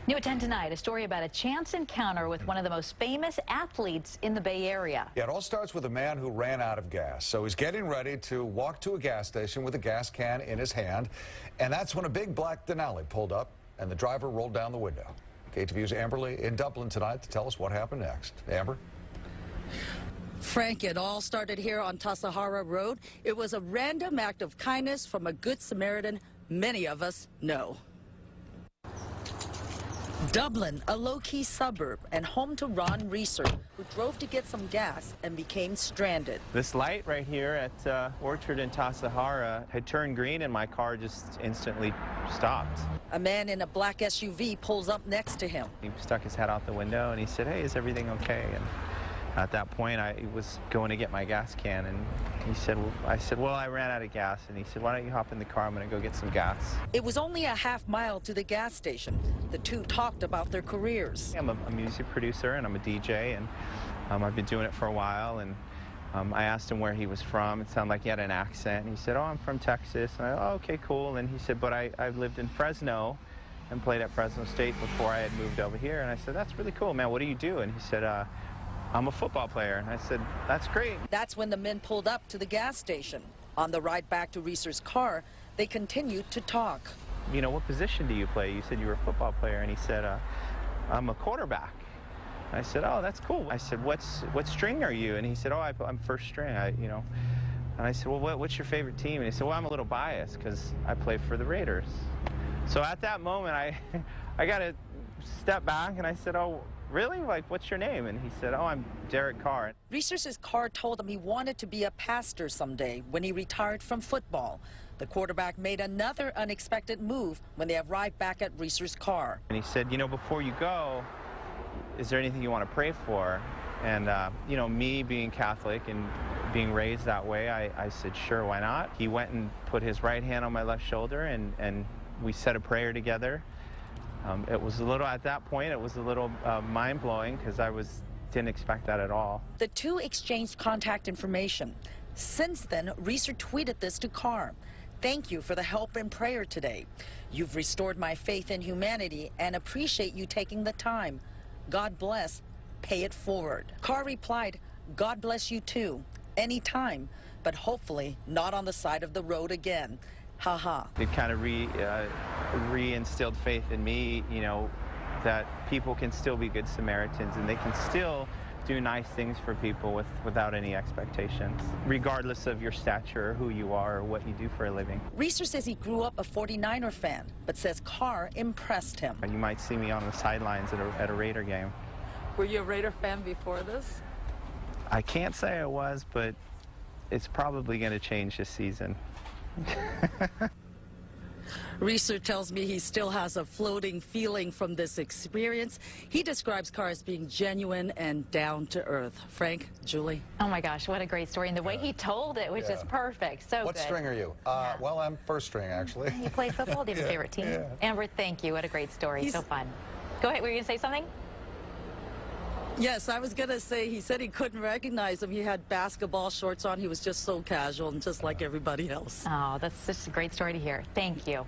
New at 10 tonight, a story about a chance encounter with one of the most famous athletes in the Bay Area. Yeah, it all starts with a man who ran out of gas. So he's getting ready to walk to a gas station with a gas can in his hand. And that's when a big black Denali pulled up and the driver rolled down the window. KTVU's Amber Lee in Dublin tonight to tell us what happened next. Amber? Frank, it all started here on Tassajara Road. It was a random act of kindness from a good Samaritan many of us know. Dublin, a low-key suburb and home to Ron Reeser, who drove to get some gas and became stranded. This light right here at Orchard in Tassajara had turned green and my car just instantly stopped. A man in a black SUV pulls up next to him. He stuck his head out the window and he said, "Hey, is everything okay?" And at that point, I was going to get my gas can, and he said, I said, "Well, I ran out of gas." And he said, "Why don't you hop in the car? I'm going to go get some gas." It was only a half mile to the gas station. The two talked about their careers. I'm a music producer and I'm a DJ, and I've been doing it for a while. And I asked him where he was from. It sounded like he had an accent. And he said, "Oh, I'm from Texas." And I, "Oh, okay, cool." And he said, "But I've lived in Fresno and played at Fresno State before I had moved over here." And I said, "That's really cool, man. What do you do?" And he said, "I'm a football player." And I said, "That's great." That's when the men pulled up to the gas station. On the ride back to Reeser's car, they continued to talk. "You know, what position do you play?" You said you were a football player. And he said, "I'm a quarterback." And I said, "Oh, that's cool." I said, what string are you?" And he said, "Oh, I'm first string, you know." And I said, "Well, what's your favorite team?" And he said, "Well, I'm a little biased because I play for the Raiders." So at that moment, I got to step back and I said, "Oh, really? Like, what's your name?" And he said, "Oh, I'm Derek Carr." Reeser's car told him he wanted to be a pastor someday when he retired from football. The quarterback made another unexpected move when they arrived back at Reeser's car. And he said, "You know, before you go, is there anything you want to pray for?" And, you know, me being Catholic and being raised that way, I said, "Sure, why not?" He went and put his right hand on my left shoulder, and we said a prayer together. It was a little, at that point, it was a little mind-blowing because didn't expect that at all. The two exchanged contact information. Since then, Reeser tweeted this to Carr. "Thank you for the help and prayer today. You've restored my faith in humanity and appreciate you taking the time. God bless. Pay it forward." Carr replied, "God bless you too. Anytime, but hopefully not on the side of the road again. Ha ha." It kind of reinstilled faith in me, you know, that people can still be good Samaritans and they can still do nice things for people without any expectations, regardless of your stature or who you are or what you do for a living. Reeser says he grew up a 49er fan, but says Carr impressed him. You might see me on the sidelines at a Raider game. Were you a Raider fan before this? I can't say I was, but it's probably going to change this season. Reeser tells me he still has a floating feeling from this experience. He describes Carr as being genuine and down to earth. Frank, Julie. Oh my gosh, what a great story. And the way he told it was just perfect. So What good. string are you? Well, I'm first string, actually. You play football? Do you have a favorite team? Yeah. Amber, thank you. What a great story. So fun. Go ahead. Were you going to say something? Yes, I was going to say he said he couldn't recognize him. He had basketball shorts on. He was just so casual and just like everybody else. Oh, that's just a great story to hear. Thank you.